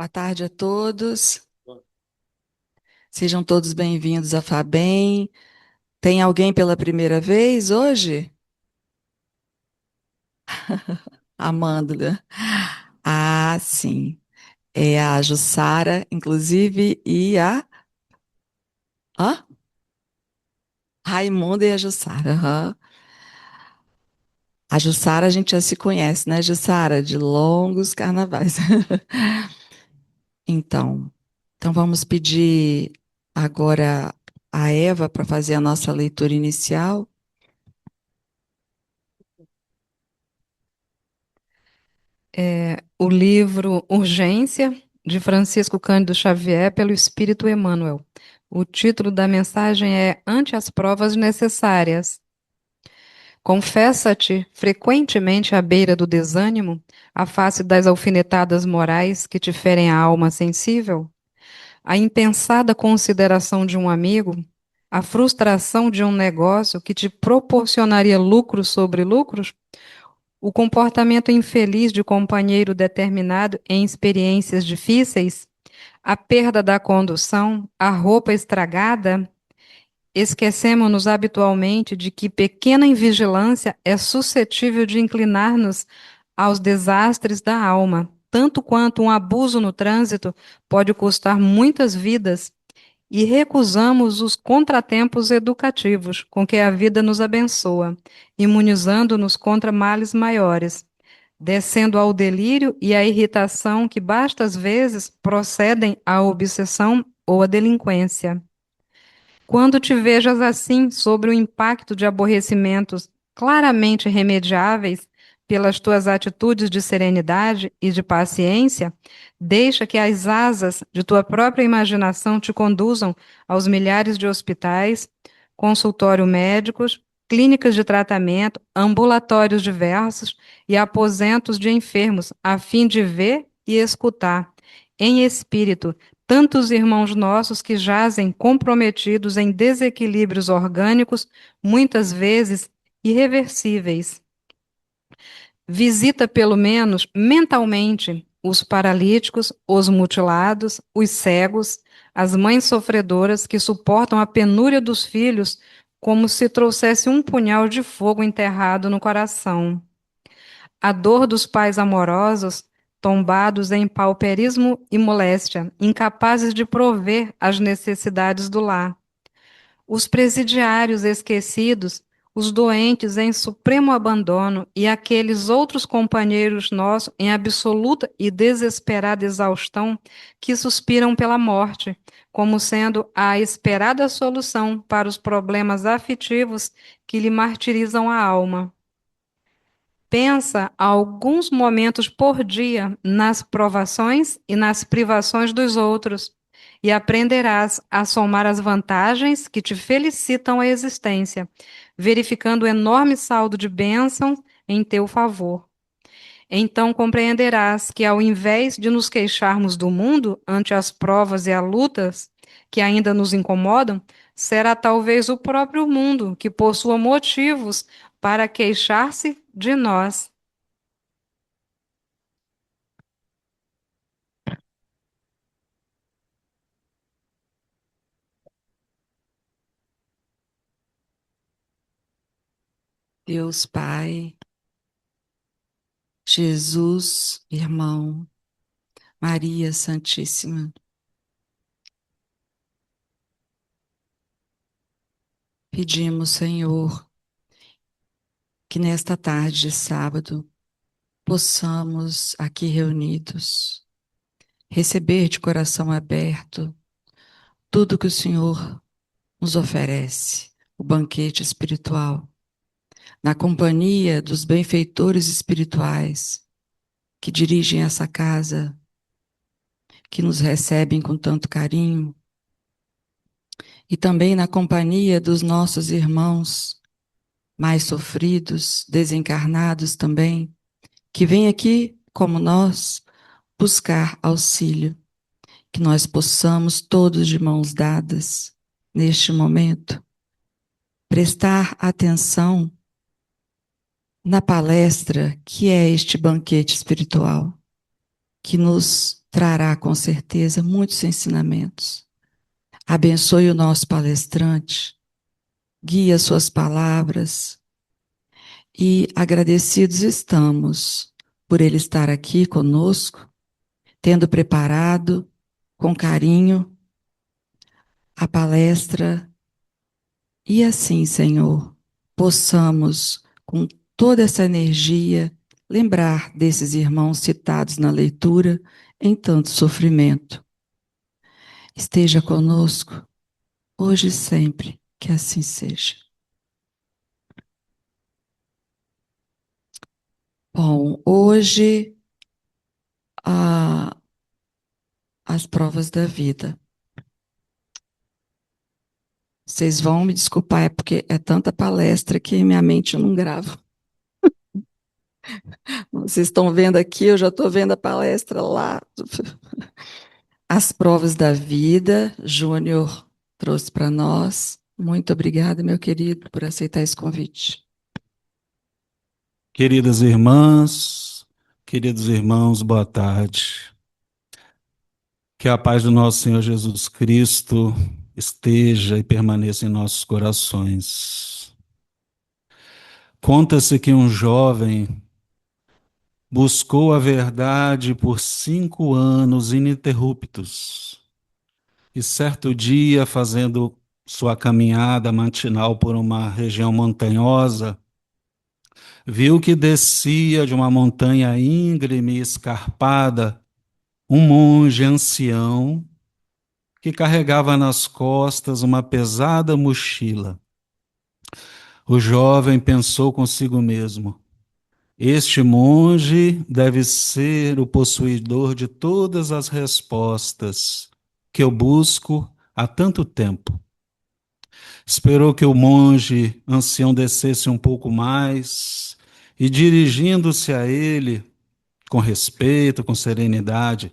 Boa tarde a todos. Sejam todos bem-vindos à FABEM. Tem alguém pela primeira vez hoje? Amanda. Ah, sim. É a Jussara, inclusive, e a Raimunda e a Jussara. Aham. A Jussara a gente já se conhece, né, Jussara? De longos carnavais. Então, então vamos pedir agora a Eva para fazer a nossa leitura inicial. O livro Urgência, de Francisco Cândido Xavier, pelo Espírito Emmanuel. O título da mensagem é Ante as provas necessárias. Confessa-te frequentemente à beira do desânimo, à face das alfinetadas morais que te ferem a alma sensível, a impensada consideração de um amigo, a frustração de um negócio que te proporcionaria lucros sobre lucros, o comportamento infeliz de companheiro determinado em experiências difíceis, a perda da condução, a roupa estragada, esquecemos-nos habitualmente de que pequena invigilância é suscetível de inclinar-nos aos desastres da alma, tanto quanto um abuso no trânsito pode custar muitas vidas, e recusamos os contratempos educativos com que a vida nos abençoa, imunizando-nos contra males maiores, descendo ao delírio e à irritação que bastas vezes procedem à obsessão ou à delinquência. Quando te vejas assim, sobre o impacto de aborrecimentos claramente remediáveis pelas tuas atitudes de serenidade e de paciência, deixa que as asas de tua própria imaginação te conduzam aos milhares de hospitais, consultórios médicos, clínicas de tratamento, ambulatórios diversos e aposentos de enfermos, a fim de ver e escutar, em espírito, tantos irmãos nossos que jazem comprometidos em desequilíbrios orgânicos, muitas vezes irreversíveis. Visita, pelo menos mentalmente, os paralíticos, os mutilados, os cegos, as mães sofredoras que suportam a penúria dos filhos como se trouxesse um punhal de fogo enterrado no coração. A dor dos pais amorosos, tombados em pauperismo e moléstia, incapazes de prover as necessidades do lar. Os presidiários esquecidos, os doentes em supremo abandono e aqueles outros companheiros nossos em absoluta e desesperada exaustão que suspiram pela morte, como sendo a esperada solução para os problemas afetivos que lhe martirizam a alma. Pensa alguns momentos por dia nas provações e nas privações dos outros, e aprenderás a somar as vantagens que te felicitam a existência, verificando o enorme saldo de bênçãos em teu favor. Então compreenderás que, ao invés de nos queixarmos do mundo ante as provas e as lutas que ainda nos incomodam, será talvez o próprio mundo que possua motivos para queixar-se de nós. Deus Pai, Jesus, irmão, Maria Santíssima, pedimos, Senhor, que nesta tarde de sábado possamos aqui reunidos receber de coração aberto tudo que o Senhor nos oferece, o banquete espiritual, na companhia dos benfeitores espirituais que dirigem essa casa, que nos recebem com tanto carinho, e também na companhia dos nossos irmãos mais sofridos, desencarnados também, que vêm aqui, como nós, buscar auxílio, que nós possamos todos de mãos dadas, neste momento, prestar atenção na palestra que é este banquete espiritual, que nos trará com certeza muitos ensinamentos. Abençoe o nosso palestrante, guie as suas palavras e agradecidos estamos por ele estar aqui conosco, tendo preparado com carinho a palestra e assim, Senhor, possamos, com toda essa energia, lembrar desses irmãos citados na leitura em tanto sofrimento. Esteja conosco, hoje e sempre, que assim seja. Bom, hoje, a, as provas da vida. Vocês vão me desculpar, é porque é tanta palestra que minha mente não grava. Vocês estão vendo aqui, eu já estou vendo a palestra lá. As provas da vida, Júnior trouxe para nós. Muito obrigada, meu querido, por aceitar esse convite. Queridas irmãs, queridos irmãos, boa tarde. Que a paz do nosso Senhor Jesus Cristo esteja e permaneça em nossos corações. Conta-se que um jovem buscou a verdade por 5 anos ininterruptos e certo dia, fazendo sua caminhada matinal por uma região montanhosa, viu que descia de uma montanha íngreme e escarpada um monge ancião que carregava nas costas uma pesada mochila. O jovem pensou consigo mesmo: este monge deve ser o possuidor de todas as respostas que eu busco há tanto tempo. Esperou que o monge ancião descesse um pouco mais e, dirigindo-se a ele, com respeito, com serenidade,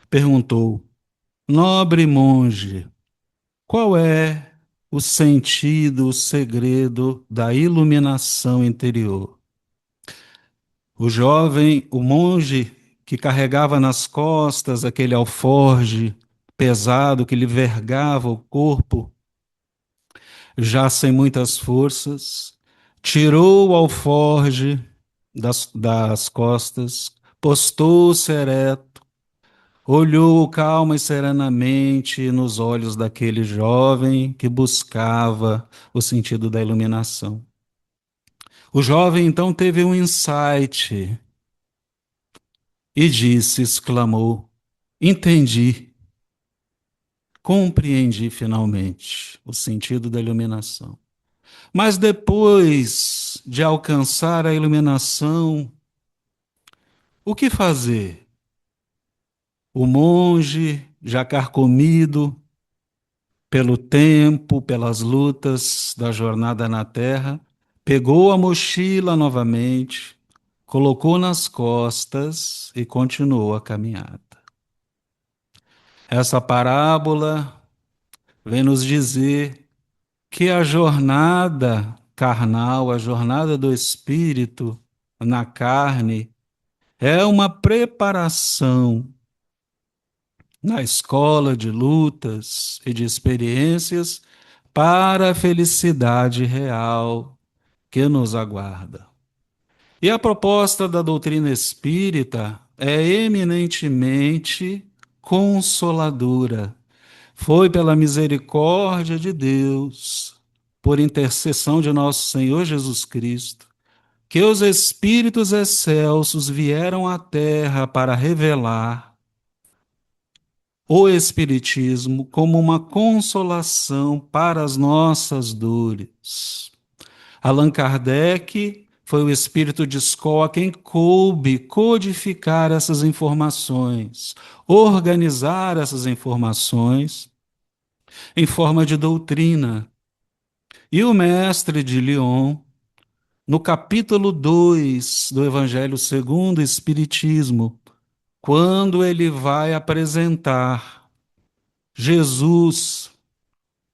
perguntou: nobre monge, qual é o sentido, o segredo da iluminação interior? O jovem, o monge que carregava nas costas aquele alforje pesado que lhe vergava o corpo, já sem muitas forças, tirou o alforje das costas, postou-se ereto, olhou calma e serenamente nos olhos daquele jovem que buscava o sentido da iluminação. O jovem então teve um insight e disse, exclamou: entendi, compreendi finalmente o sentido da iluminação. Mas depois de alcançar a iluminação, o que fazer? O monge, já carcomido pelo tempo, pelas lutas da jornada na terra, pegou a mochila novamente, colocou nas costas e continuou a caminhada. Essa parábola vem nos dizer que a jornada carnal, a jornada do espírito na carne, é uma preparação na escola de lutas e de experiências para a felicidade real que nos aguarda. E a proposta da doutrina espírita é eminentemente consoladora. Foi pela misericórdia de Deus, por intercessão de nosso Senhor Jesus Cristo, que os Espíritos excelsos vieram à Terra para revelar o Espiritismo como uma consolação para as nossas dores. Allan Kardec foi o espírito de escola a quem coube codificar essas informações, organizar essas informações em forma de doutrina. E o mestre de Lyon, no capítulo 2 do Evangelho segundo o Espiritismo, quando ele vai apresentar Jesus,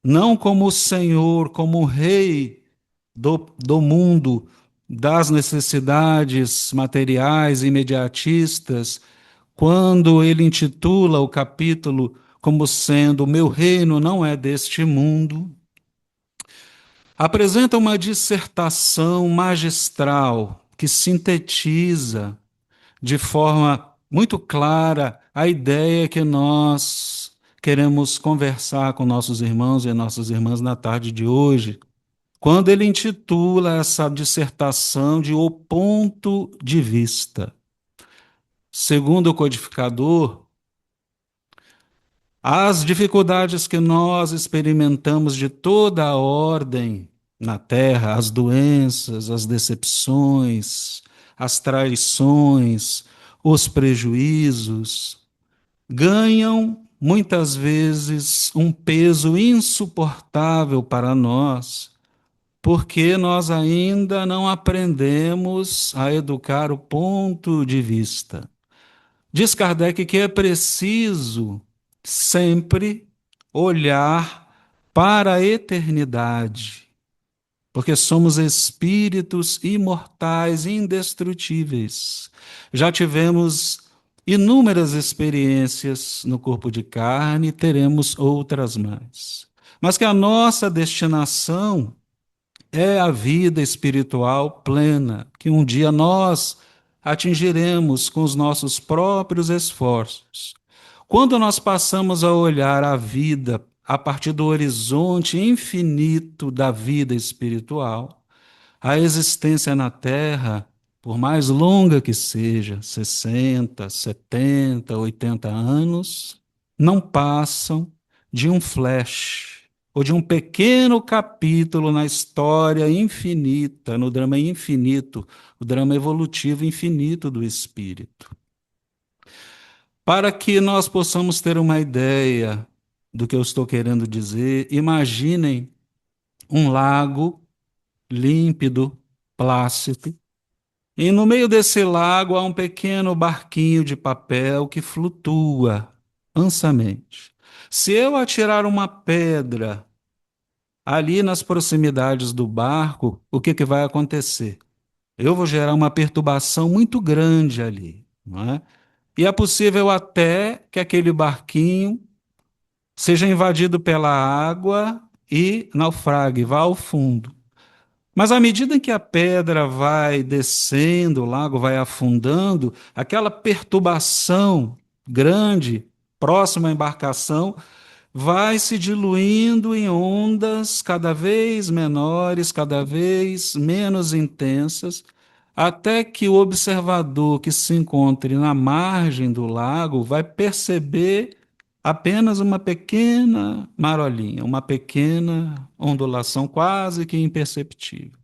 não como o Senhor, como o Rei do mundo, das necessidades materiais imediatistas, quando ele intitula o capítulo como sendo "O meu reino não é deste mundo", apresenta uma dissertação magistral que sintetiza de forma muito clara a ideia que nós queremos conversar com nossos irmãos e nossas irmãs na tarde de hoje, quando ele intitula essa dissertação de O Ponto de Vista. Segundo o codificador, as dificuldades que nós experimentamos de toda a ordem na Terra, as doenças, as decepções, as traições, os prejuízos, ganham muitas vezes um peso insuportável para nós, porque nós ainda não aprendemos a educar o ponto de vista. Diz Kardec que é preciso sempre olhar para a eternidade, porque somos espíritos imortais, indestrutíveis. Já tivemos inúmeras experiências no corpo de carne e teremos outras mais. Mas que a nossa destinação é a vida espiritual plena, que um dia nós atingiremos com os nossos próprios esforços. Quando nós passamos a olhar a vida a partir do horizonte infinito da vida espiritual, a existência na Terra, por mais longa que seja, 60, 70, 80 anos, não passam de um flash ou de um pequeno capítulo na história infinita, no drama infinito, o drama evolutivo infinito do espírito. Para que nós possamos ter uma ideia do que eu estou querendo dizer, imaginem um lago límpido, plácido, e no meio desse lago há um pequeno barquinho de papel que flutua mansamente. Se eu atirar uma pedra ali nas proximidades do barco, o que vai acontecer? Eu vou gerar uma perturbação muito grande ali, não é? E é possível até que aquele barquinho seja invadido pela água e naufrague, vá ao fundo. Mas à medida em que a pedra vai descendo, o lago vai afundando, aquela perturbação grande, próxima à embarcação, vai se diluindo em ondas cada vez menores, cada vez menos intensas, até que o observador que se encontre na margem do lago vai perceber apenas uma pequena marolinha, uma pequena ondulação quase que imperceptível.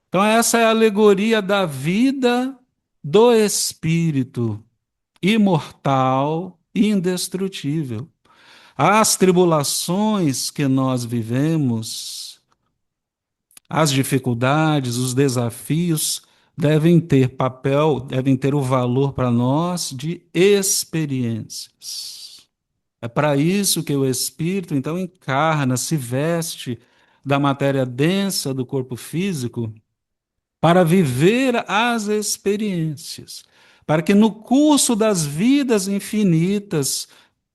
Então, essa é a alegoria da vida do espírito imortal e indestrutível. As tribulações que nós vivemos, as dificuldades, os desafios, devem ter papel, devem ter o valor para nós de experiências. É para isso que o espírito, então, encarna, se veste da matéria densa do corpo físico, para viver as experiências, para que no curso das vidas infinitas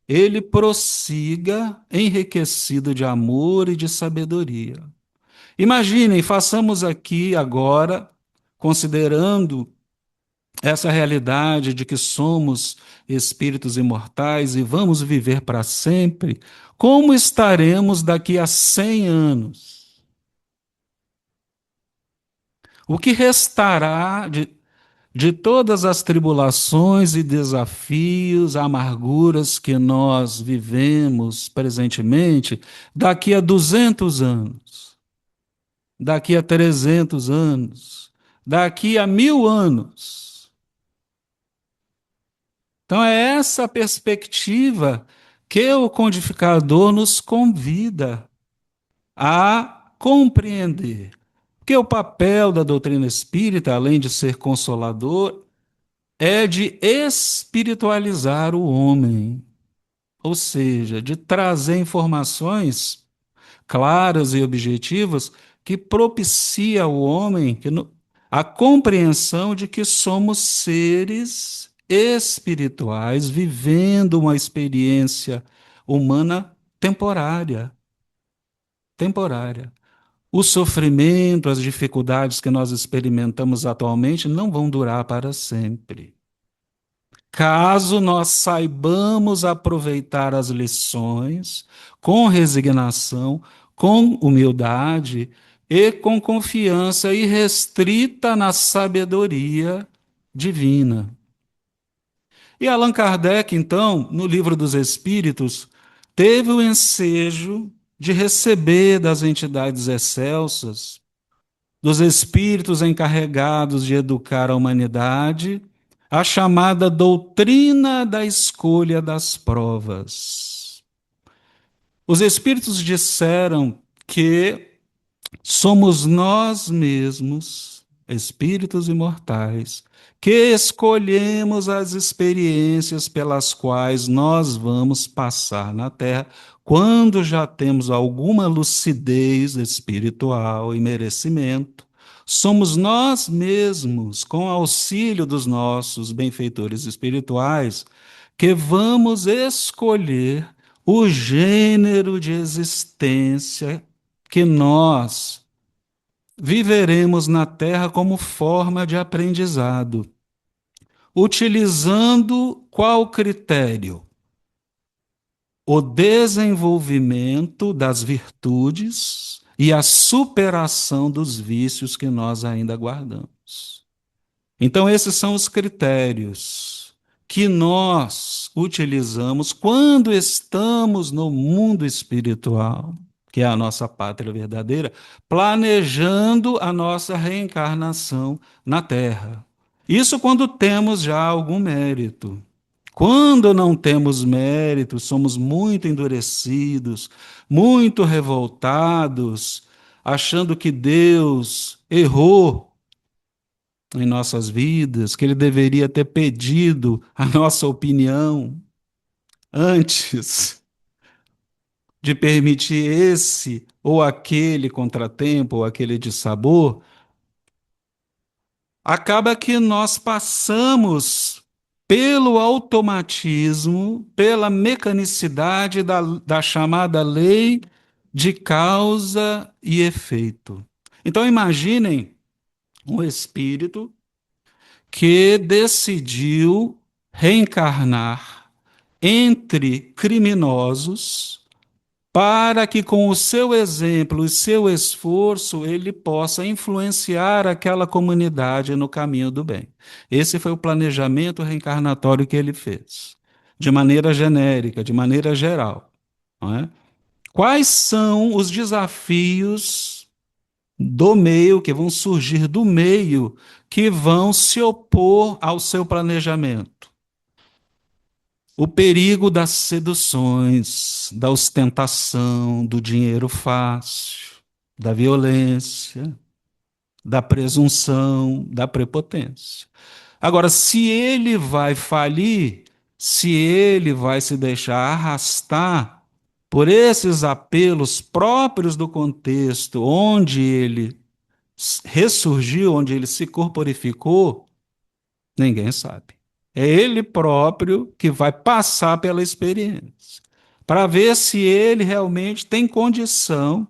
ele prossiga enriquecido de amor e de sabedoria. Imaginem, façamos aqui agora, considerando essa realidade de que somos espíritos imortais e vamos viver para sempre, como estaremos daqui a 100 anos? O que restará de todas as tribulações e desafios, amarguras que nós vivemos presentemente, daqui a 200 anos, daqui a 300 anos, daqui a 1000 anos? Então é essa perspectiva que o codificador nos convida a compreender. Porque o papel da doutrina espírita, além de ser consolador, é de espiritualizar o homem, ou seja, de trazer informações claras e objetivas que propicia ao homem a compreensão de que somos seres espirituais vivendo uma experiência humana temporária. Temporária. O sofrimento, as dificuldades que nós experimentamos atualmente não vão durar para sempre. Caso nós saibamos aproveitar as lições com resignação, com humildade e com confiança irrestrita na sabedoria divina. E Allan Kardec, então, no Livro dos Espíritos, teve o ensejo de receber das entidades excelsas, dos espíritos encarregados de educar a humanidade, a chamada doutrina da escolha das provas. Os espíritos disseram que somos nós mesmos, espíritos imortais, que escolhemos as experiências pelas quais nós vamos passar na Terra quando já temos alguma lucidez espiritual e merecimento. Somos nós mesmos, com auxílio dos nossos benfeitores espirituais, que vamos escolher o gênero de existência que nós viveremos na Terra como forma de aprendizado, utilizando qual critério? O desenvolvimento das virtudes e a superação dos vícios que nós ainda guardamos. Então, esses são os critérios que nós utilizamos quando estamos no mundo espiritual, que é a nossa pátria verdadeira, planejando a nossa reencarnação na Terra. Isso quando temos já algum mérito. Quando não temos mérito, somos muito endurecidos, muito revoltados, achando que Deus errou em nossas vidas, que Ele deveria ter pedido a nossa opinião antes de permitir esse ou aquele contratempo ou aquele dissabor, acaba que nós passamos pelo automatismo, pela mecanicidade da chamada lei de causa e efeito. Então imaginem um espírito que decidiu reencarnar entre criminosos para que com o seu exemplo e seu esforço ele possa influenciar aquela comunidade no caminho do bem. Esse foi o planejamento reencarnatório que ele fez, de maneira genérica, de maneira geral, não é? Quais são os desafios do meio, que vão surgir do meio, que vão se opor ao seu planejamento? O perigo das seduções, da ostentação, do dinheiro fácil, da violência, da presunção, da prepotência. Agora, se ele vai falir, se ele vai se deixar arrastar por esses apelos próprios do contexto onde ele ressurgiu, onde ele se corporificou, ninguém sabe. É ele próprio que vai passar pela experiência, para ver se ele realmente tem condição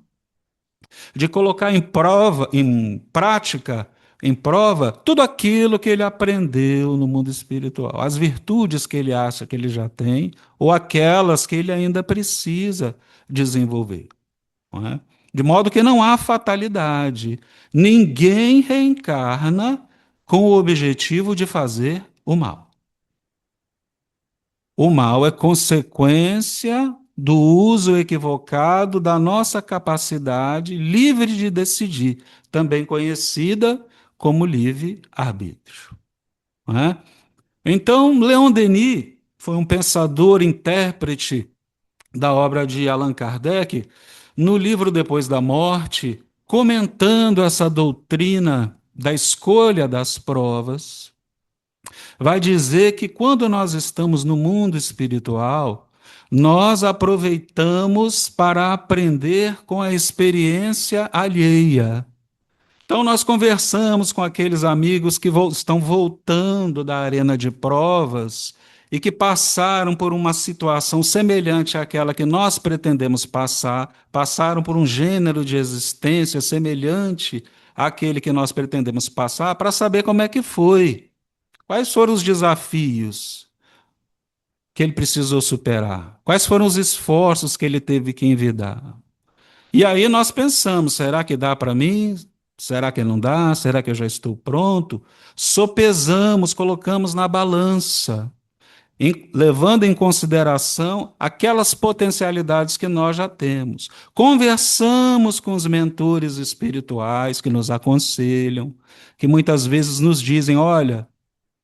de colocar em prova, em prática, em prova, tudo aquilo que ele aprendeu no mundo espiritual, as virtudes que ele acha que ele já tem, ou aquelas que ele ainda precisa desenvolver. Não é? De modo que não há fatalidade. Ninguém reencarna com o objetivo de fazer o mal. O mal é consequência do uso equivocado da nossa capacidade livre de decidir, também conhecida como livre-arbítrio. Não é? Então, Leon Denis foi um pensador, intérprete da obra de Allan Kardec, no livro Depois da Morte, comentando essa doutrina da escolha das provas, vai dizer que quando nós estamos no mundo espiritual, nós aproveitamos para aprender com a experiência alheia. Então, nós conversamos com aqueles amigos que estão voltando da arena de provas e que passaram por uma situação semelhante àquela que nós pretendemos passar, passaram por um gênero de existência semelhante àquele que nós pretendemos passar, para saber como é que foi, quais foram os desafios que ele precisou superar, quais foram os esforços que ele teve que envidar. E aí nós pensamos: será que dá para mim? Será que não dá? Será que eu já estou pronto? Sopesamos, colocamos na balança, levando em consideração aquelas potencialidades que nós já temos. Conversamos com os mentores espirituais que nos aconselham, que muitas vezes nos dizem: olha,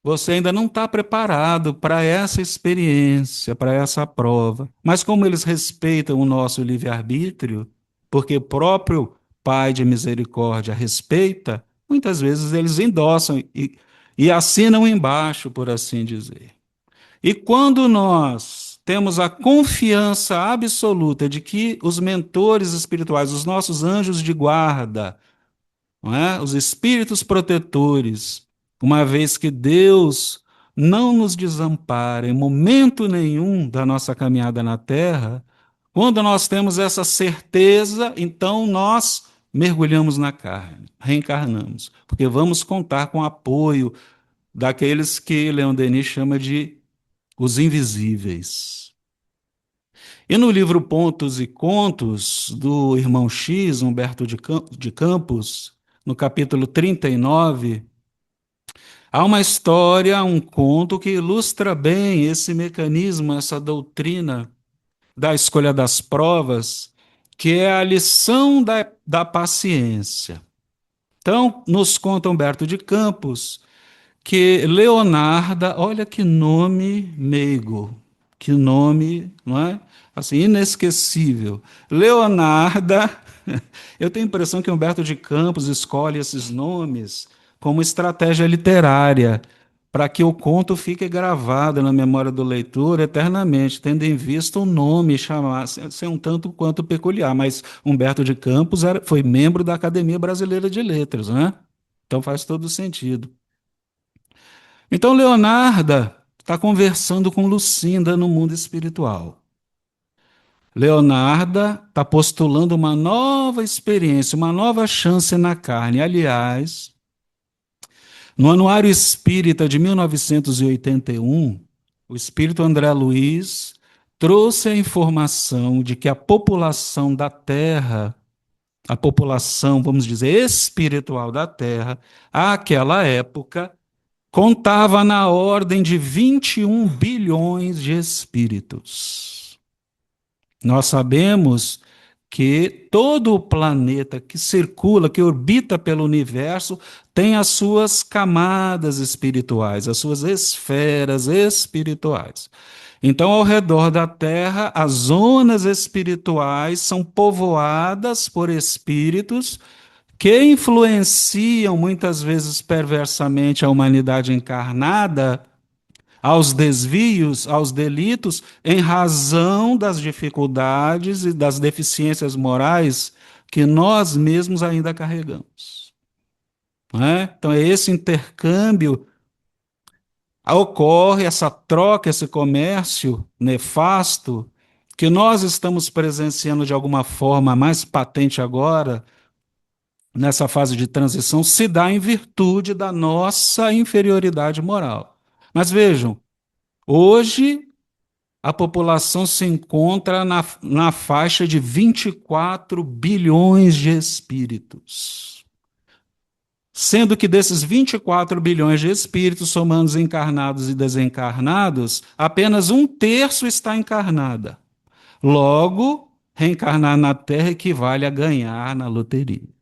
você ainda não está preparado para essa experiência, para essa prova. Mas como eles respeitam o nosso livre-arbítrio, porque o próprio Pai de misericórdia respeita, muitas vezes eles endossam e assinam embaixo, por assim dizer. E quando nós temos a confiança absoluta de que os mentores espirituais, os nossos anjos de guarda, não é? Os espíritos protetores, uma vez que Deus não nos desampara em momento nenhum da nossa caminhada na Terra, quando nós temos essa certeza, então nós mergulhamos na carne, reencarnamos, porque vamos contar com o apoio daqueles que Leon Denis chama de os invisíveis. E no livro Pontos e Contos, do irmão X, Humberto de Campos, no capítulo 39, há uma história, um conto que ilustra bem esse mecanismo, essa doutrina da escolha das provas, que é a lição da paciência. Então, nos conta Humberto de Campos que Leonarda, olha que nome meigo, que nome, não é? Assim, inesquecível. Leonarda, eu tenho a impressão que Humberto de Campos escolhe esses nomes como estratégia literária, para que o conto fique gravado na memória do leitor eternamente, tendo em vista o nome chamar, ser um tanto quanto peculiar, mas Humberto de Campos foi membro da Academia Brasileira de Letras, né? Então faz todo sentido. Então, Leonarda está conversando com Lucinda no mundo espiritual. Leonarda está postulando uma nova experiência, uma nova chance na carne. Aliás, no Anuário Espírita de 1981, o espírito André Luiz trouxe a informação de que a população da Terra, a população, vamos dizer, espiritual da Terra, àquela época, contava na ordem de 21 bilhões de espíritos. Nós sabemos que todo o planeta que circula, que orbita pelo universo, tem as suas camadas espirituais, as suas esferas espirituais. Então, ao redor da Terra, as zonas espirituais são povoadas por espíritos que influenciam muitas vezes perversamente a humanidade encarnada aos desvios, aos delitos, em razão das dificuldades e das deficiências morais que nós mesmos ainda carregamos. Não é? Então, é esse intercâmbio ocorre, essa troca, esse comércio nefasto, que nós estamos presenciando de alguma forma mais patente agora, nessa fase de transição, se dá em virtude da nossa inferioridade moral. Mas vejam, hoje a população se encontra na faixa de 24 bilhões de espíritos. Sendo que desses 24 bilhões de espíritos, somando os encarnados e desencarnados, apenas um terço está encarnada. Logo, reencarnar na Terra equivale a ganhar na loteria.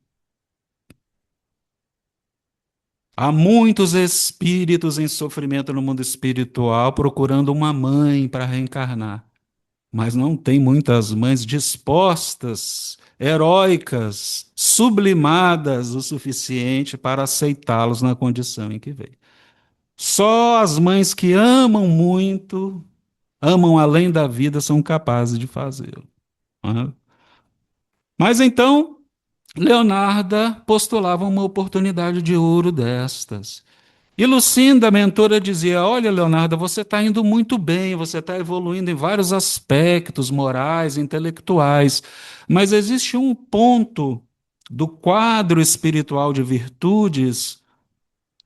Há muitos espíritos em sofrimento no mundo espiritual procurando uma mãe para reencarnar, mas não tem muitas mães dispostas, heróicas, sublimadas o suficiente para aceitá-los na condição em que veio. Só as mães que amam muito, amam além da vida, são capazes de fazê-lo. Não é? Mas então, Leonarda postulava uma oportunidade de ouro destas. E Lucinda, a mentora, dizia: Olha, Leonardo, você está indo muito bem, você está evoluindo em vários aspectos morais, intelectuais, mas existe um ponto do quadro espiritual de virtudes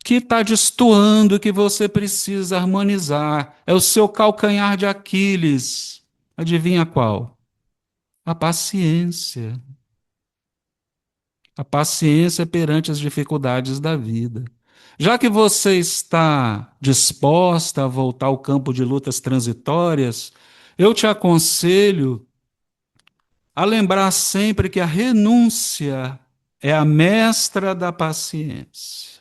que está destoando, que você precisa harmonizar. É o seu calcanhar de Aquiles. Adivinha qual? A paciência. A paciência perante as dificuldades da vida. Já que você está disposta a voltar ao campo de lutas transitórias, eu te aconselho a lembrar sempre que a renúncia é a mestra da paciência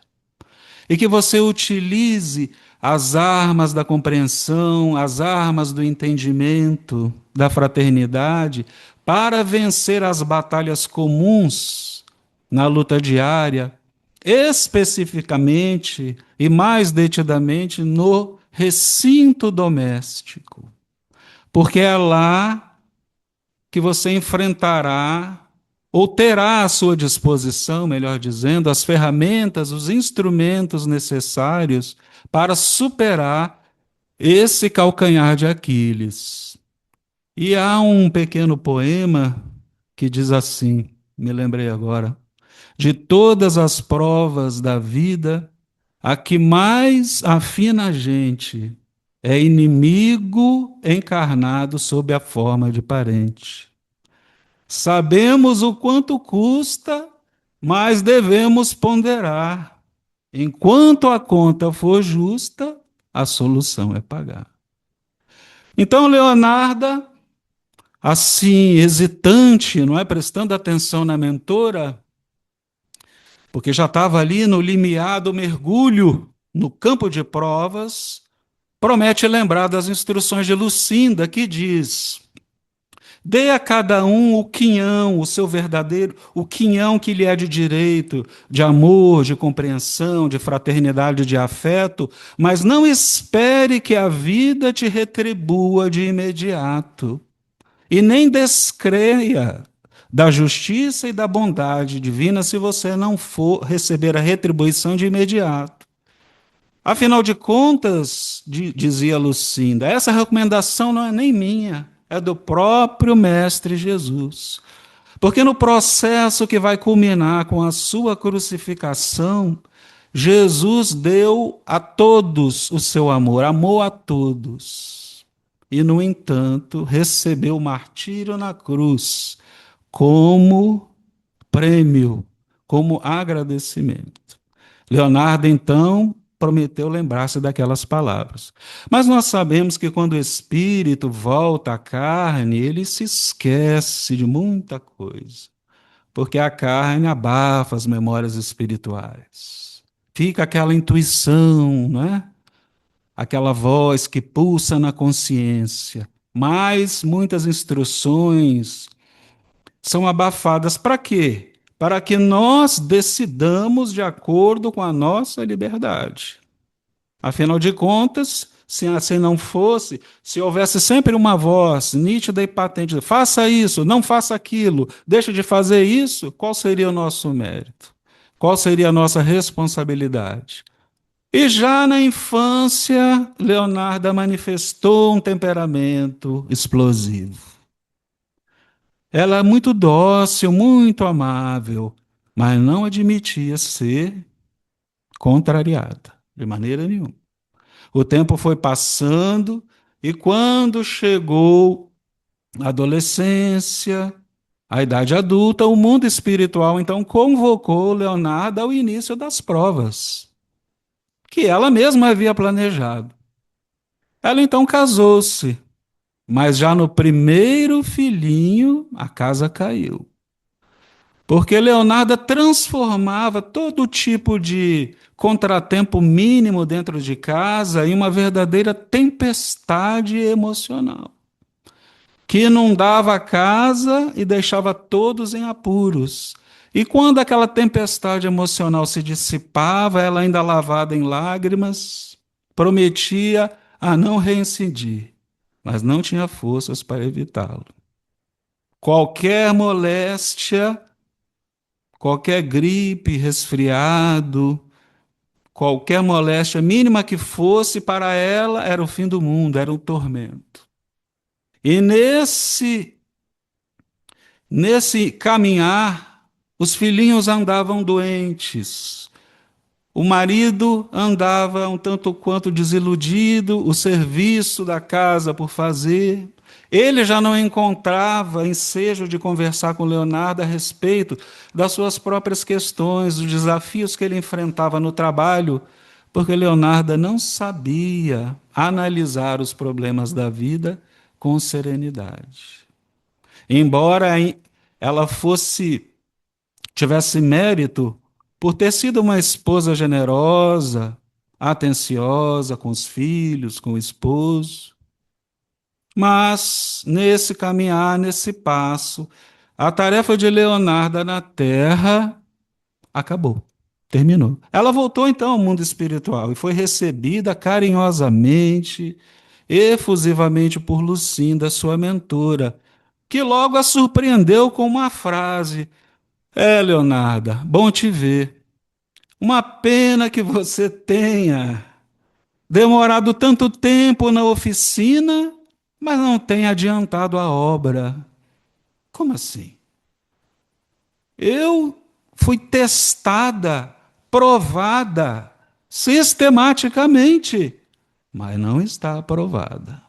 e que você utilize as armas da compreensão, as armas do entendimento, da fraternidade, para vencer as batalhas comuns na luta diária, especificamente e mais detidamente no recinto doméstico, porque é lá que você enfrentará ou terá à sua disposição, melhor dizendo, as ferramentas, os instrumentos necessários para superar esse calcanhar de Aquiles. E há um pequeno poema que diz assim, me lembrei agora: de todas as provas da vida, a que mais afina a gente é inimigo encarnado sob a forma de parente. Sabemos o quanto custa, mas devemos ponderar. Enquanto a conta for justa, a solução é pagar. Então, Leonarda, assim, hesitante, não é? Prestando atenção na mentora, porque já estava ali no limiar do mergulho, no campo de provas, promete lembrar das instruções de Lucinda, que diz: dê a cada um o quinhão, o seu verdadeiro, o quinhão que lhe é de direito, de amor, de compreensão, de fraternidade, de afeto, mas não espere que a vida te retribua de imediato. E nem descreia da justiça e da bondade divina se você não for receber a retribuição de imediato. Afinal de contas, dizia Lucinda, essa recomendação não é nem minha, é do próprio Mestre Jesus. Porque no processo que vai culminar com a sua crucificação, Jesus deu a todos o seu amor, amou a todos. E, no entanto, recebeu o martírio na cruz como prêmio, como agradecimento. Leonardo, então, prometeu lembrar-se daquelas palavras. Mas nós sabemos que quando o espírito volta à carne, ele se esquece de muita coisa, porque a carne abafa as memórias espirituais. Fica aquela intuição, não é? Aquela voz que pulsa na consciência. Mas muitas instruções são abafadas para quê? Para que nós decidamos de acordo com a nossa liberdade. Afinal de contas, se assim não fosse, se houvesse sempre uma voz nítida e patente, faça isso, não faça aquilo, deixe de fazer isso, qual seria o nosso mérito? Qual seria a nossa responsabilidade? E já na infância, Leonarda manifestou um temperamento explosivo. Ela é muito dócil, muito amável, mas não admitia ser contrariada, de maneira nenhuma. O tempo foi passando e quando chegou a adolescência, a idade adulta, o mundo espiritual então convocou Leonardo ao início das provas, que ela mesma havia planejado. Ela então casou-se, mas já no primeiro filhinho a casa caiu. Porque Leonardo transformava todo tipo de contratempo mínimo dentro de casa em uma verdadeira tempestade emocional, que inundava a casa e deixava todos em apuros. E quando aquela tempestade emocional se dissipava, ela ainda lavada em lágrimas, prometia a não reincidir, mas não tinha forças para evitá-lo. Qualquer moléstia qualquer gripe, resfriado, qualquer moléstia mínima que fosse, para ela era o fim do mundo, era um tormento. E nesse caminhar, os filhinhos andavam doentes. O marido andava um tanto quanto desiludido, o serviço da casa por fazer. Ele já não encontrava ensejo de conversar com Leonardo a respeito das suas próprias questões, dos desafios que ele enfrentava no trabalho, porque Leonardo não sabia analisar os problemas da vida com serenidade. Embora ela tivesse mérito por ter sido uma esposa generosa, atenciosa com os filhos, com o esposo. Mas, nesse caminhar, nesse passo, a tarefa de Leonarda na Terra acabou, terminou. Ela voltou então ao mundo espiritual e foi recebida carinhosamente, efusivamente por Lucinda, sua mentora, que logo a surpreendeu com uma frase: Leonarda, bom te ver. Uma pena que você tenha demorado tanto tempo na oficina, mas não tenha adiantado a obra. Como assim? Eu fui testada, provada, sistematicamente, mas não está aprovada.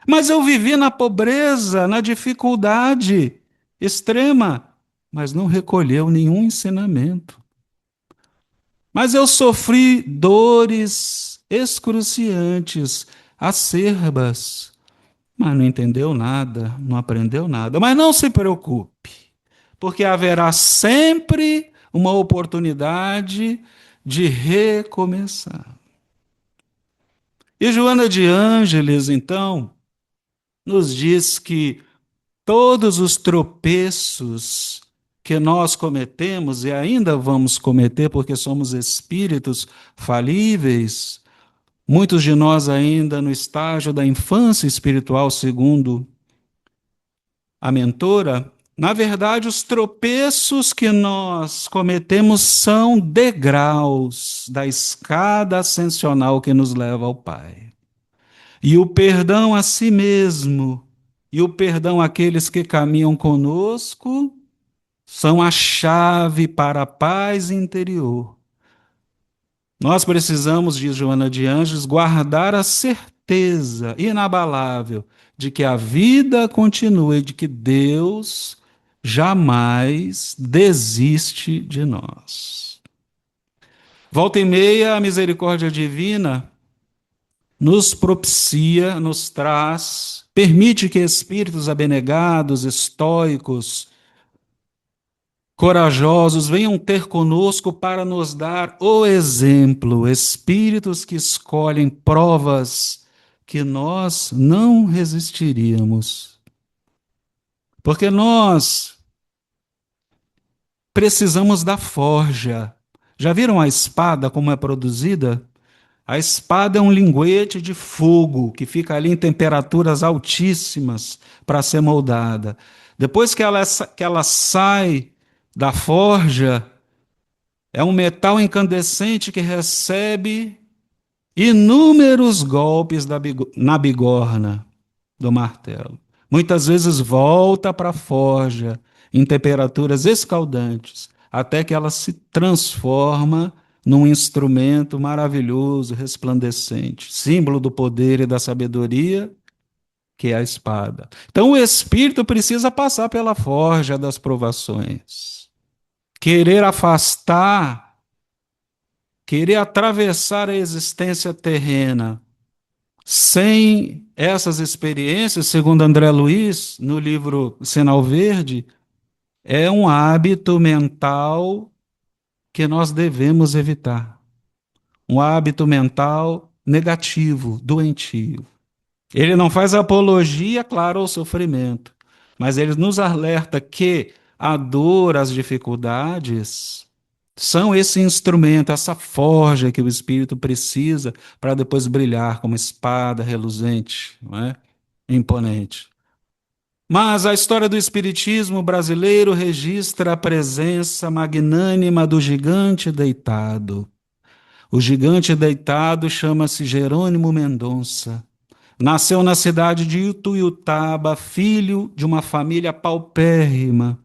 Mas eu vivi na pobreza, na dificuldade extrema, mas não recolheu nenhum ensinamento. Mas eu sofri dores excruciantes, acerbas, mas não entendeu nada, não aprendeu nada. Mas não se preocupe, porque haverá sempre uma oportunidade de recomeçar. E Joana de Ângeles, então, nos diz que todos os tropeços que nós cometemos e ainda vamos cometer porque somos espíritos falíveis, muitos de nós ainda no estágio da infância espiritual, segundo a mentora, na verdade, os tropeços que nós cometemos são degraus da escada ascensional que nos leva ao Pai. E o perdão a si mesmo e o perdão àqueles que caminham conosco são a chave para a paz interior. Nós precisamos, diz Joana de Ângeles, guardar a certeza inabalável de que a vida continua e de que Deus jamais desiste de nós. Volta e meia, a misericórdia divina nos propicia, nos traz, permite que espíritos abnegados, estoicos, corajosos venham ter conosco para nos dar o exemplo, espíritos que escolhem provas que nós não resistiríamos. Porque nós precisamos da forja. Já viram a espada como é produzida? A espada é um linguete de fogo que fica ali em temperaturas altíssimas para ser moldada. Depois que ela sai da forja, é um metal incandescente que recebe inúmeros golpes na bigorna do martelo. Muitas vezes volta para a forja em temperaturas escaldantes, até que ela se transforma num instrumento maravilhoso, resplandecente, símbolo do poder e da sabedoria, que é a espada. Então o espírito precisa passar pela forja das provações. Querer afastar, querer atravessar a existência terrena sem essas experiências, segundo André Luiz, no livro Sinal Verde, é um hábito mental que nós devemos evitar. Um hábito mental negativo, doentio. Ele não faz apologia, claro, ao sofrimento, mas ele nos alerta que a dor, as dificuldades, são esse instrumento, essa forja que o espírito precisa para depois brilhar como espada reluzente, não é? Imponente. Mas a história do espiritismo brasileiro registra a presença magnânima do gigante deitado. O gigante deitado chama-se Jerônimo Mendonça. Nasceu na cidade de Ituiutaba, filho de uma família paupérrima.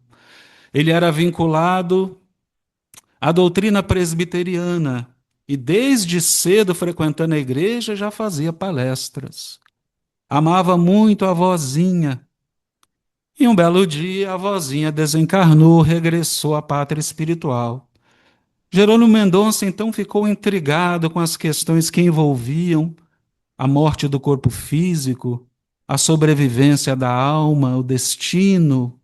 Ele era vinculado à doutrina presbiteriana e desde cedo, frequentando a igreja, já fazia palestras. Amava muito a vozinha. E um belo dia, a vozinha desencarnou, regressou à pátria espiritual. Jerônimo Mendonça então ficou intrigado com as questões que envolviam a morte do corpo físico, a sobrevivência da alma, o destino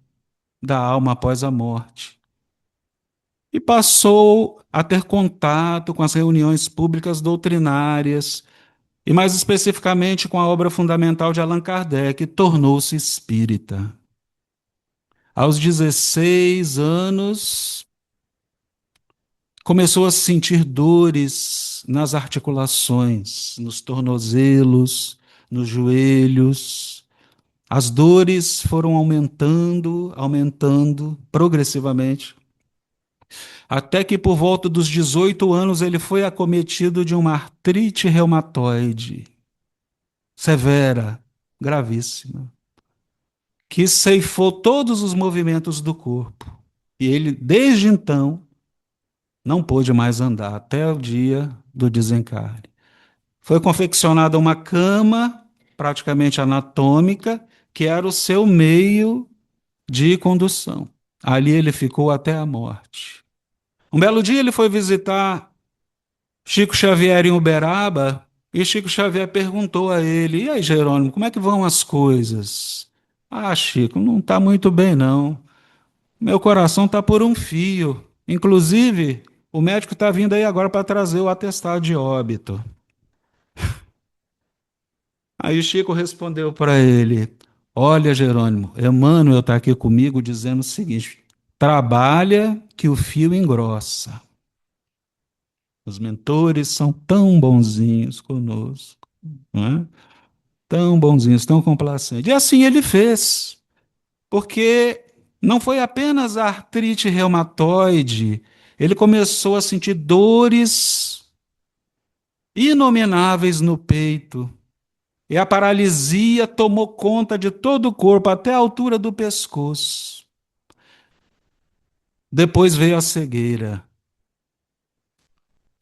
da alma após a morte. E passou a ter contato com as reuniões públicas doutrinárias, e mais especificamente com a obra fundamental de Allan Kardec, e tornou-se espírita. Aos 16 anos, começou a sentir dores nas articulações, nos tornozelos, nos joelhos. As dores foram aumentando, aumentando progressivamente, até que por volta dos 18 anos ele foi acometido de uma artrite reumatoide severa, gravíssima, que ceifou todos os movimentos do corpo. E ele, desde então, não pôde mais andar até o dia do desencarne. Foi confeccionada uma cama, praticamente anatômica, que era o seu meio de condução. Ali ele ficou até a morte. Um belo dia ele foi visitar Chico Xavier em Uberaba e Chico Xavier perguntou a ele: "E aí, Jerônimo, como é que vão as coisas?" "Ah, Chico, não está muito bem, não. Meu coração está por um fio. Inclusive, o médico está vindo aí agora para trazer o atestado de óbito." Aí o Chico respondeu para ele: "Olha, Jerônimo, Emmanuel está aqui comigo dizendo o seguinte: trabalha que o fio engrossa. Os mentores são tão bonzinhos conosco, não é? Tão bonzinhos, tão complacentes." E assim ele fez, porque não foi apenas a artrite reumatoide, ele começou a sentir dores inomináveis no peito. E a paralisia tomou conta de todo o corpo, até a altura do pescoço. Depois veio a cegueira.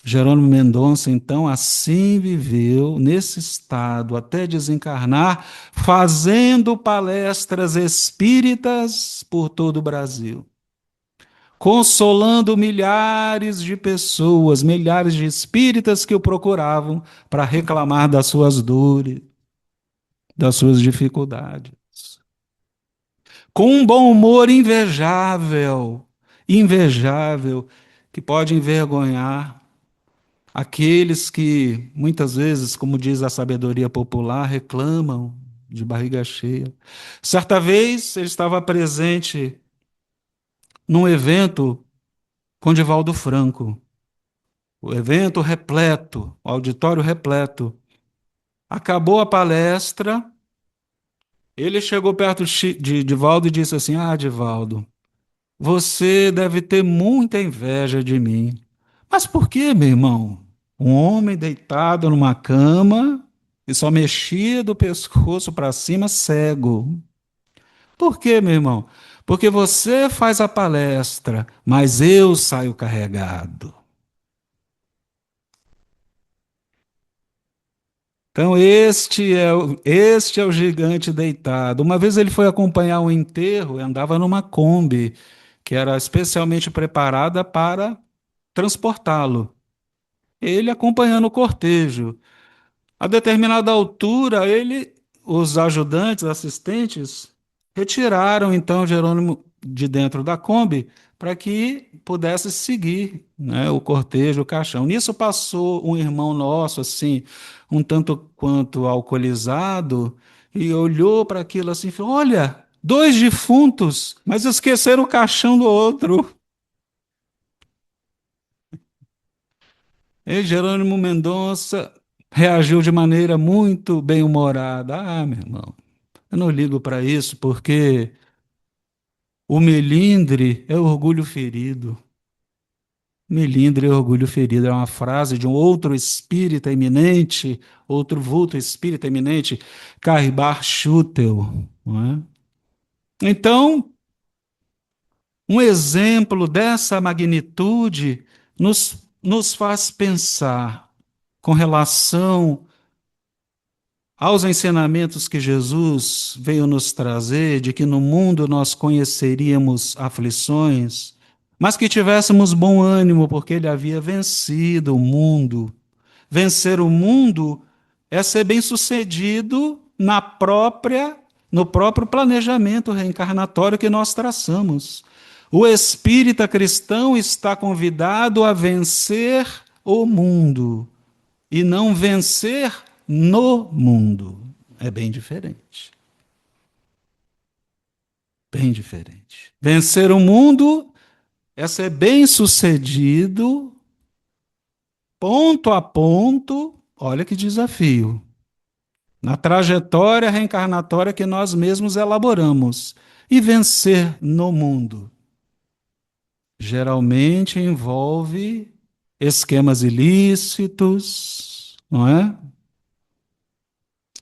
Jerônimo Mendonça, então, assim viveu, nesse estado, até desencarnar, fazendo palestras espíritas por todo o Brasil, consolando milhares de pessoas, milhares de espíritas que o procuravam para reclamar das suas dores, das suas dificuldades. Com um bom humor invejável, invejável, que pode envergonhar aqueles que, muitas vezes, como diz a sabedoria popular, reclamam de barriga cheia. Certa vez, ele estava presente num evento com Divaldo Franco, o evento repleto, o auditório repleto. Acabou a palestra, ele chegou perto de Divaldo e disse assim: "Ah, Divaldo, você deve ter muita inveja de mim." "Mas por quê, meu irmão? Um homem deitado numa cama e só mexia do pescoço para cima, cego." "Por quê, meu irmão?" "Porque você faz a palestra, mas eu saio carregado." Então, este é o gigante deitado. Uma vez ele foi acompanhar um enterro e andava numa Kombi, que era especialmente preparada para transportá-lo. Ele acompanhando o cortejo. A determinada altura, os ajudantes, assistentes, retiraram então Jerônimo de dentro da Kombi para que pudesse seguir, né, o cortejo, o caixão. Nisso passou um irmão nosso, assim, um tanto quanto alcoolizado, e olhou para aquilo assim e falou: "Olha, dois defuntos, mas esqueceram o caixão do outro." E Jerônimo Mendonça reagiu de maneira muito bem-humorada. "Ah, meu irmão, Eu não ligo para isso porque o melindre é orgulho ferido. Melindre é orgulho ferido, é uma frase de um outro espírita eminente, outro vulto espírita eminente, Carbar Schutel, não é? Então, um exemplo dessa magnitude nos faz pensar com relação aos ensinamentos que Jesus veio nos trazer, de que no mundo nós conheceríamos aflições, mas que tivéssemos bom ânimo, porque ele havia vencido o mundo. Vencer o mundo é ser bem-sucedido no próprio planejamento reencarnatório que nós traçamos. O espírita cristão está convidado a vencer o mundo e não vencer no mundo. É bem diferente. Bem diferente. Vencer o mundo é ser bem-sucedido, ponto a ponto, olha que desafio, na trajetória reencarnatória que nós mesmos elaboramos. E vencer no mundo geralmente envolve esquemas ilícitos, não é?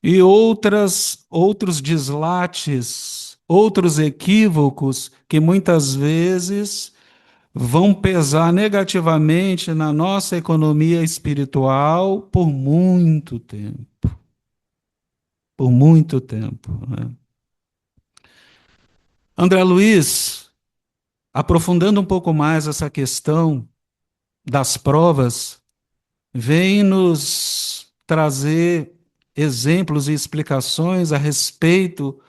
E outros deslates, outros equívocos que muitas vezes vão pesar negativamente na nossa economia espiritual por muito tempo. Por muito tempo, né? André Luiz, aprofundando um pouco mais essa questão das provas, vem nos trazer exemplos e explicações a respeito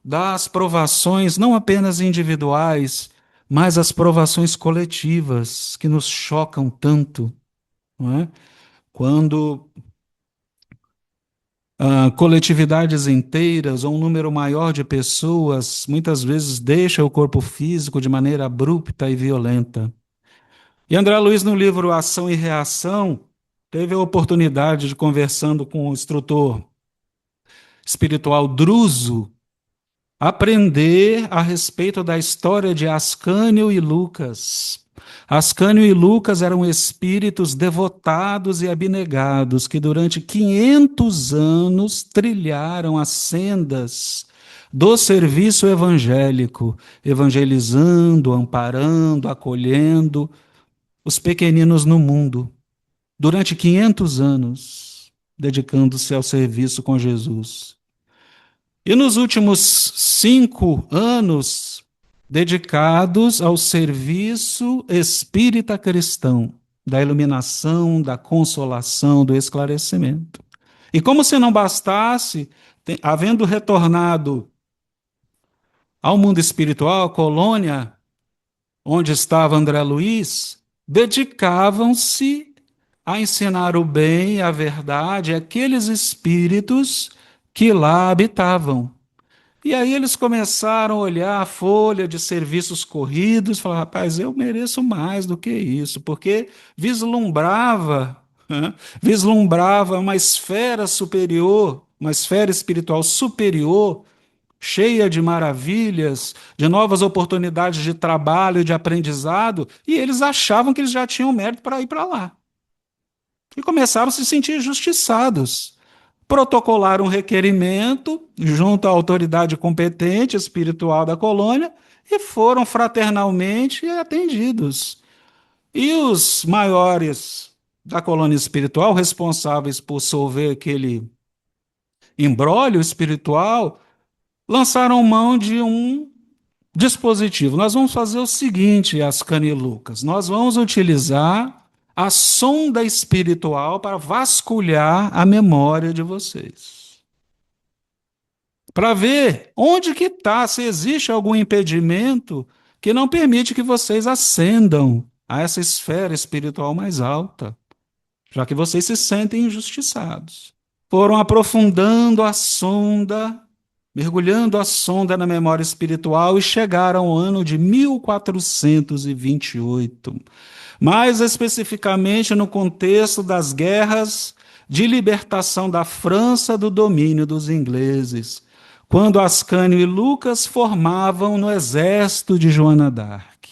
das provações, não apenas individuais, mas as provações coletivas, que nos chocam tanto, não é? Quando coletividades inteiras ou um número maior de pessoas muitas vezes deixa o corpo físico de maneira abrupta e violenta. E André Luiz, no livro Ação e Reação, teve a oportunidade de, conversando com o instrutor espiritual Druso, aprender a respeito da história de Ascânio e Lucas. Ascânio e Lucas eram espíritos devotados e abnegados que durante 500 anos trilharam as sendas do serviço evangélico, evangelizando, amparando, acolhendo os pequeninos no mundo, durante 500 anos, dedicando-se ao serviço com Jesus. E nos últimos 5 anos, dedicados ao serviço espírita cristão, da iluminação, da consolação, do esclarecimento. E como se não bastasse, havendo retornado ao mundo espiritual, a colônia onde estava André Luiz, dedicavam-se a ensinar o bem e a verdade àqueles espíritos que lá habitavam. E aí eles começaram a olhar a folha de serviços corridos e falar, rapaz, eu mereço mais do que isso, porque vislumbrava, né, vislumbrava uma esfera superior, uma esfera espiritual superior, cheia de maravilhas, de novas oportunidades de trabalho, de aprendizado, e eles achavam que eles já tinham mérito para ir para lá. E começaram a se sentir injustiçados. Protocolaram um requerimento junto à autoridade competente espiritual da colônia e foram fraternalmente atendidos. E os maiores da colônia espiritual, responsáveis por solver aquele imbróglio espiritual, lançaram mão de um dispositivo. Nós vamos fazer o seguinte, Ascani e Lucas, nós vamos utilizar a sonda espiritual para vasculhar a memória de vocês. Para ver onde que está, se existe algum impedimento que não permite que vocês ascendam a essa esfera espiritual mais alta, já que vocês se sentem injustiçados. Foram aprofundando a sonda, mergulhando a sonda na memória espiritual e chegaram ao ano de 1428. Mais especificamente no contexto das guerras de libertação da França do domínio dos ingleses, quando Ascânio e Lucas formavam no exército de Joana d'Arc.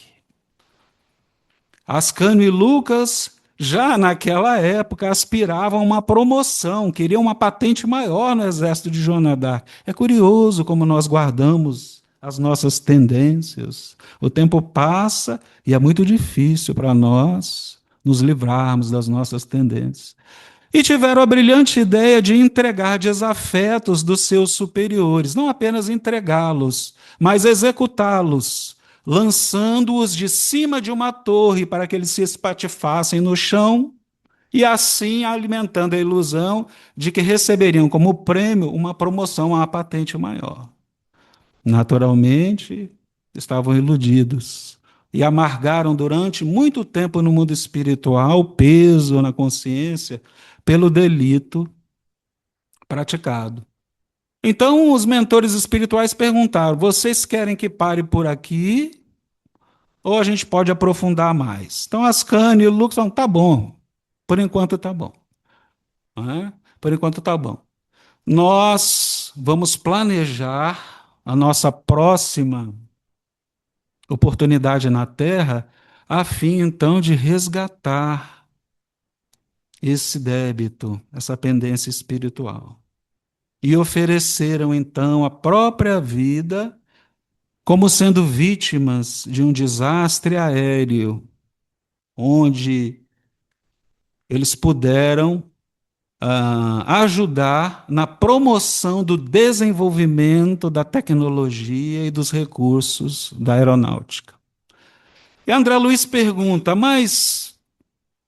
Ascânio e Lucas, já naquela época, aspiravam a uma promoção, queriam uma patente maior no exército de Joana d'Arc. É curioso como nós guardamos as nossas tendências. O tempo passa e é muito difícil para nós nos livrarmos das nossas tendências. E tiveram a brilhante ideia de entregar desafetos dos seus superiores, não apenas entregá-los, mas executá-los, lançando-os de cima de uma torre para que eles se espatifassem no chão e assim alimentando a ilusão de que receberiam como prêmio uma promoção a uma patente maior. Naturalmente, estavam iludidos e amargaram durante muito tempo no mundo espiritual o peso na consciência pelo delito praticado. Então, os mentores espirituais perguntaram: vocês querem que pare por aqui ou a gente pode aprofundar mais? Então, Ascânio e o Lucas falaram: tá bom, por enquanto tá bom. Não é? Por enquanto tá bom. Nós vamos planejar a nossa próxima oportunidade na Terra a fim, então, de resgatar esse débito, essa pendência espiritual. E ofereceram, então, a própria vida como sendo vítimas de um desastre aéreo, onde eles puderam ajudar na promoção do desenvolvimento da tecnologia e dos recursos da aeronáutica. E André Luiz pergunta, mas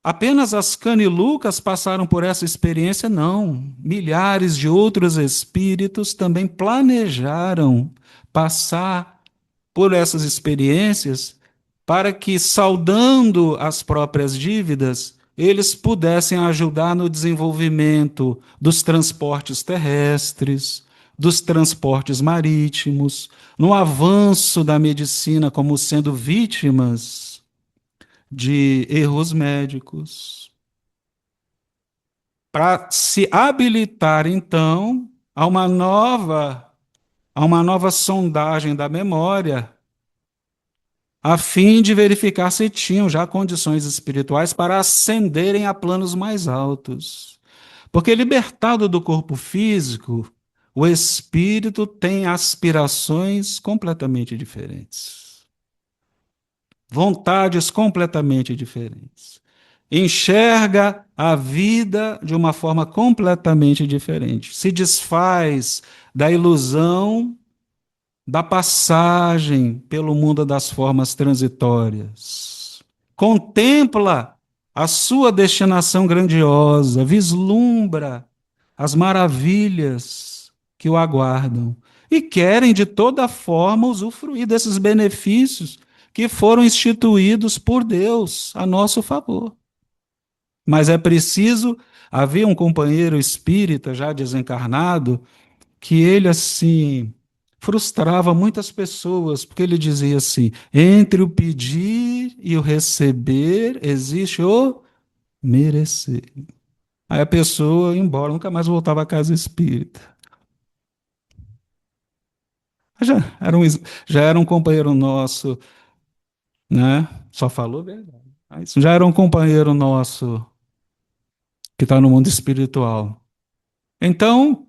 apenas Ascânio e Lucas passaram por essa experiência? Não. Milhares de outros espíritos também planejaram passar por essas experiências para que, saldando as próprias dívidas, eles pudessem ajudar no desenvolvimento dos transportes terrestres, dos transportes marítimos, no avanço da medicina como sendo vítimas de erros médicos, para se habilitar, então, a uma nova sondagem da memória, a fim de verificar se tinham já condições espirituais para ascenderem a planos mais altos. Porque, libertado do corpo físico, o espírito tem aspirações completamente diferentes, vontades completamente diferentes. Enxerga a vida de uma forma completamente diferente. Se desfaz da ilusão da passagem pelo mundo das formas transitórias. Contempla a sua destinação grandiosa, vislumbra as maravilhas que o aguardam e querem de toda forma usufruir desses benefícios que foram instituídos por Deus a nosso favor. Mas é preciso, havia um companheiro espírita já desencarnado, que ele assim frustrava muitas pessoas, porque ele dizia assim: entre o pedir e o receber existe o merecer. Aí a pessoa ia embora, nunca mais voltava à casa espírita. Já era um, já era um companheiro nosso, né? Só falou verdade. Mas já era um companheiro nosso que está no mundo espiritual. Então,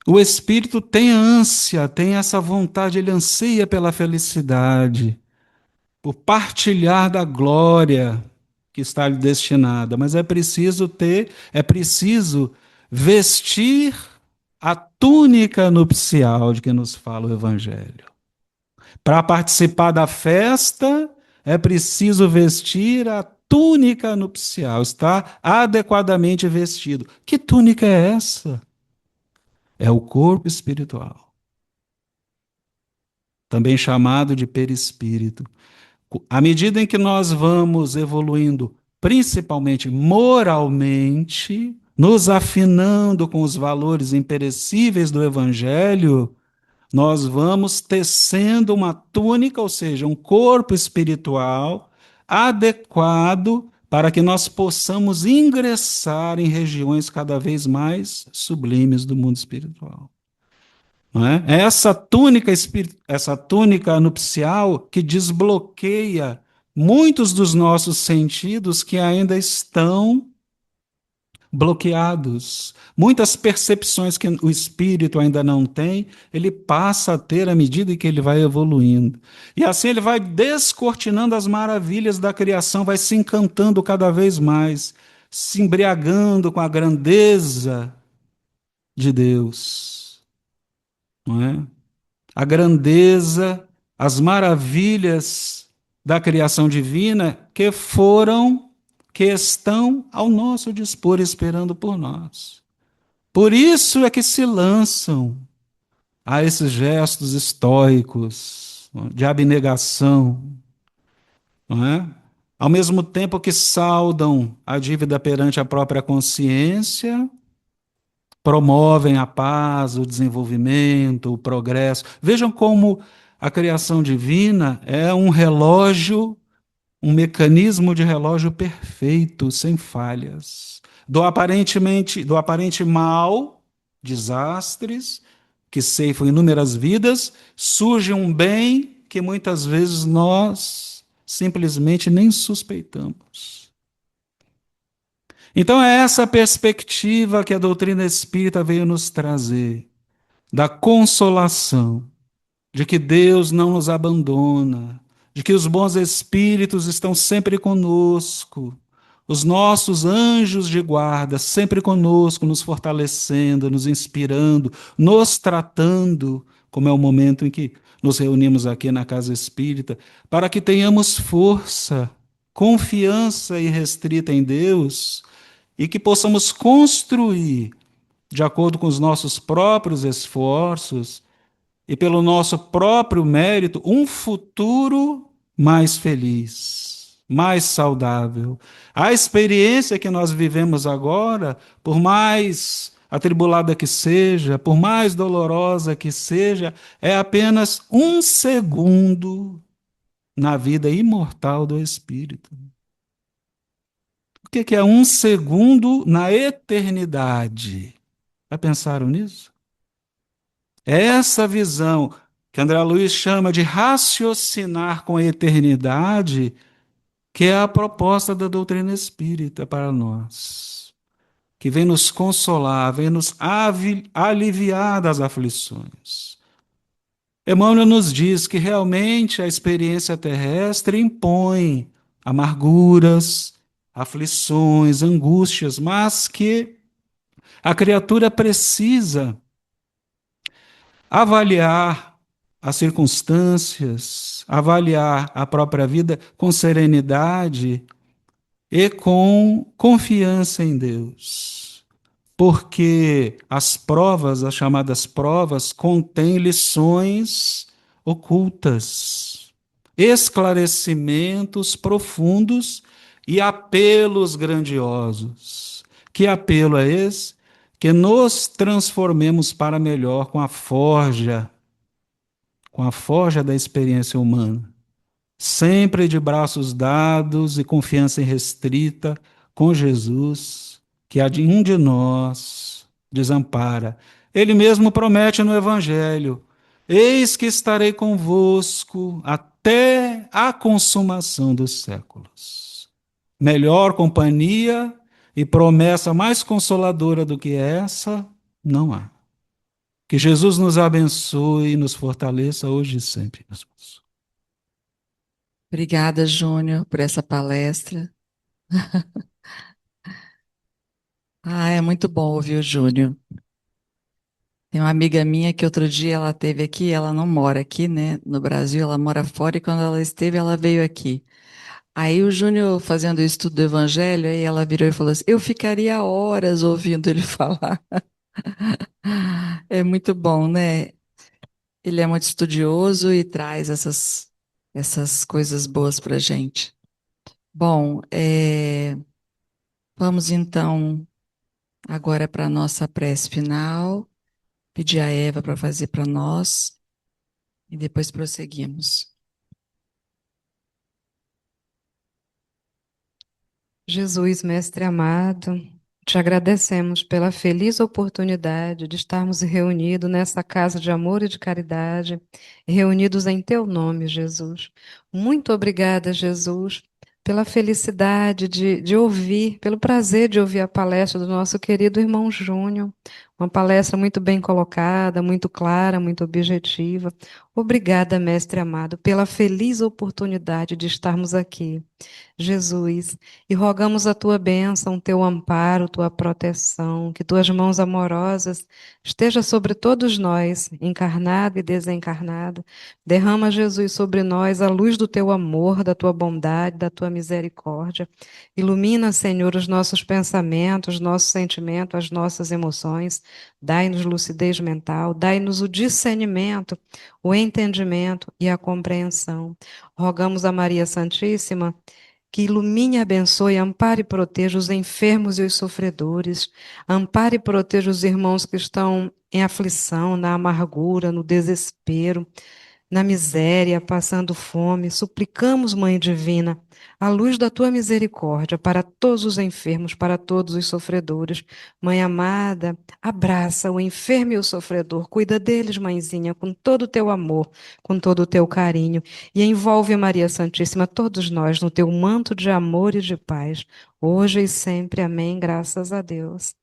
o espírito tem ânsia, tem essa vontade, ele anseia pela felicidade, por partilhar da glória que está lhe destinada, mas é preciso vestir a túnica nupcial de que nos fala o Evangelho. Para participar da festa, é preciso vestir a túnica nupcial, estar adequadamente vestido. Que túnica é essa? É o corpo espiritual, também chamado de perispírito. À medida em que nós vamos evoluindo, principalmente moralmente, nos afinando com os valores imperecíveis do Evangelho, nós vamos tecendo uma túnica, ou seja, um corpo espiritual adequado para que nós possamos ingressar em regiões cada vez mais sublimes do mundo espiritual. Não é? É essa túnica nupcial que desbloqueia muitos dos nossos sentidos que ainda estão bloqueados. Muitas percepções que o espírito ainda não tem, ele passa a ter à medida que ele vai evoluindo. E assim ele vai descortinando as maravilhas da criação, vai se encantando cada vez mais, se embriagando com a grandeza de Deus, não é? A grandeza, as maravilhas da criação divina que estão ao nosso dispor, esperando por nós. Por isso é que se lançam a esses gestos estoicos, de abnegação, não é? Ao mesmo tempo que saudam a dívida perante a própria consciência, promovem a paz, o desenvolvimento, o progresso. Vejam como a criação divina é um relógio, um mecanismo de relógio perfeito, sem falhas. Do aparente mal, desastres, que ceifam inúmeras vidas, surge um bem que muitas vezes nós simplesmente nem suspeitamos. Então é essa perspectiva que a doutrina espírita veio nos trazer, da consolação, de que Deus não nos abandona, de que os bons espíritos estão sempre conosco, os nossos anjos de guarda sempre conosco, nos fortalecendo, nos inspirando, nos tratando, como é o momento em que nos reunimos aqui na Casa Espírita, para que tenhamos força, confiança irrestrita em Deus e que possamos construir, de acordo com os nossos próprios esforços e pelo nosso próprio mérito, um futuro mais feliz, mais saudável. A experiência que nós vivemos agora, por mais atribulada que seja, por mais dolorosa que seja, é apenas um segundo na vida imortal do Espírito. O que é um segundo na eternidade? Já pensaram nisso? É essa visão que André Luiz chama de raciocinar com a eternidade, que é a proposta da doutrina espírita para nós, que vem nos consolar, vem nos aliviar das aflições. Emmanuel nos diz que realmente a experiência terrestre impõe amarguras, aflições, angústias, mas que a criatura precisa avaliar as circunstâncias, avaliar a própria vida com serenidade e com confiança em Deus. Porque as provas, as chamadas provas, contêm lições ocultas, esclarecimentos profundos e apelos grandiosos. Que apelo é esse? Que nos transformemos para melhor com a forja da experiência humana, sempre de braços dados e confiança irrestrita com Jesus, que a de um de nós desampara. Ele mesmo promete no Evangelho: eis que estarei convosco até a consumação dos séculos. Melhor companhia e promessa mais consoladora do que essa, não há. Que Jesus nos abençoe e nos fortaleça hoje e sempre, meus irmãos. Obrigada, Júnior, por essa palestra. Ah, é muito bom ouvir o Júnior. Tem uma amiga minha que outro dia ela esteve aqui, ela não mora aqui, né, no Brasil, ela mora fora e quando ela esteve, ela veio aqui. Aí o Júnior fazendo o estudo do Evangelho, aí ela virou e falou assim: eu ficaria horas ouvindo ele falar. É muito bom, né? Ele é muito estudioso e traz essas coisas boas para gente. Bom, vamos então agora para a nossa prece final, pedir a Eva para fazer para nós e depois prosseguimos. Jesus, mestre amado, Te agradecemos pela feliz oportunidade de estarmos reunidos nessa casa de amor e de caridade, reunidos em Teu nome, Jesus. Muito obrigada, Jesus, pela felicidade de ouvir, pelo prazer de ouvir a palestra do nosso querido irmão Júnior. Uma palestra muito bem colocada, muito clara, muito objetiva. Obrigada, mestre amado, pela feliz oportunidade de estarmos aqui. Jesus, e rogamos a tua bênção, teu amparo, tua proteção, que tuas mãos amorosas estejam sobre todos nós, encarnado e desencarnado. Derrama, Jesus, sobre nós a luz do teu amor, da tua bondade, da tua misericórdia. Ilumina, Senhor, os nossos pensamentos, nossos sentimentos, as nossas emoções. Dai-nos lucidez mental, dai-nos o discernimento, o entendimento e a compreensão. Rogamos a Maria Santíssima que ilumine, abençoe, ampare e proteja os enfermos e os sofredores, ampare e proteja os irmãos que estão em aflição, na amargura, no desespero, na miséria, passando fome. Suplicamos, Mãe Divina, a luz da tua misericórdia para todos os enfermos, para todos os sofredores. Mãe amada, abraça o enfermo e o sofredor, cuida deles, mãezinha, com todo o teu amor, com todo o teu carinho, e envolve, Maria Santíssima, todos nós no teu manto de amor e de paz, hoje e sempre. Amém. Graças a Deus.